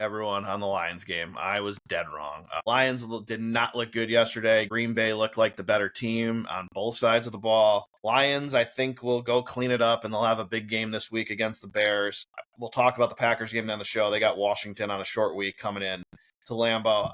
everyone on the Lions game. I was dead wrong. Lions did not look good yesterday. Green Bay looked like the better team on both sides of the ball. Lions, I think, will go clean it up, and they'll have a big game this week against the Bears. We'll talk about the Packers game down the show. They got Washington on a short week coming in to Lambeau.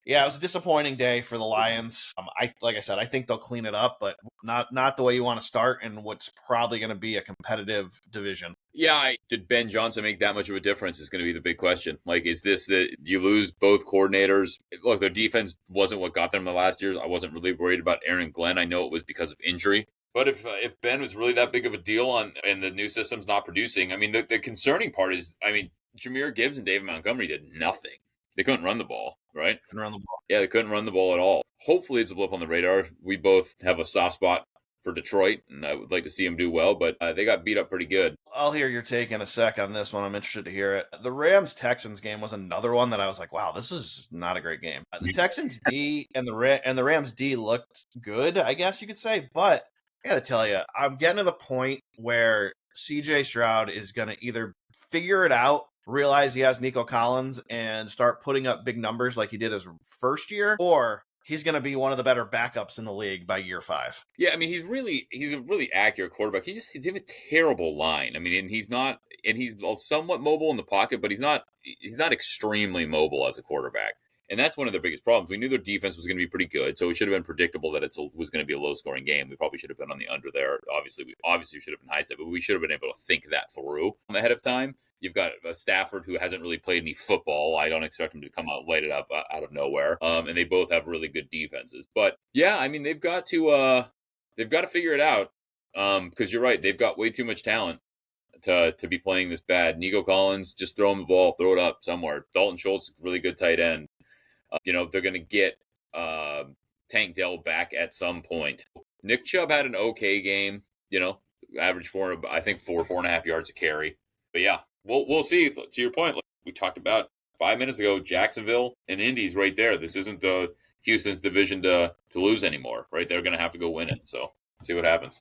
Yeah, it was a disappointing day for the Lions. Like I said, I think they'll clean it up, but not the way you want to start in what's probably going to be a competitive division. Yeah, did Ben Johnson make that much of a difference is going to be the big question. Like, is this you lose both coordinators? Look, their defense wasn't what got them the last year. I wasn't really worried about Aaron Glenn. I know it was because of injury. But if Ben was really that big of a deal and the new system's not producing, I mean, the concerning part is, I mean, Jahmyr Gibbs and David Montgomery did nothing. They couldn't run the ball, right? Couldn't run the ball. Yeah, they couldn't run the ball at all. Hopefully it's a blip on the radar. We both have a soft spot for Detroit, and I would like to see them do well, but they got beat up pretty good. I'll hear your take in a sec on this one. I'm interested to hear it. The Rams-Texans game was another one that I was like, wow, this is not a great game. The Texans D and the Rams D looked good, I guess you could say, but I got to tell you, I'm getting to the point where CJ Stroud is going to either figure it out, realize he has Nico Collins, and start putting up big numbers like he did his first year, or he's going to be one of the better backups in the league by year 5. Yeah, I mean, he's a really accurate quarterback. He has a terrible line. I mean, and he's somewhat mobile in the pocket, but he's not extremely mobile as a quarterback. And that's one of their biggest problems. We knew their defense was going to be pretty good, so it should have been predictable that it was going to be a low-scoring game. We probably should have been on the under there. Obviously, we should have been hindsight, but we should have been able to think that through ahead of time. You've got Stafford, who hasn't really played any football. I don't expect him to come out light it up out of nowhere. And they both have really good defenses. But yeah, I mean, they've got to figure it out. Because you're right, they've got way too much talent to be playing this bad. Nico Collins, just throw him the ball, throw it up somewhere. Dalton Schultz, really good tight end. They're going to get Tank Dell back at some point. Nick Chubb had an okay game. Average 4.5 yards a carry. But yeah. We'll see. To your point, like we talked about 5 minutes ago, Jacksonville and Indy's right there. This isn't the Houston's division to lose anymore, right? They're going to have to go win it. So see what happens.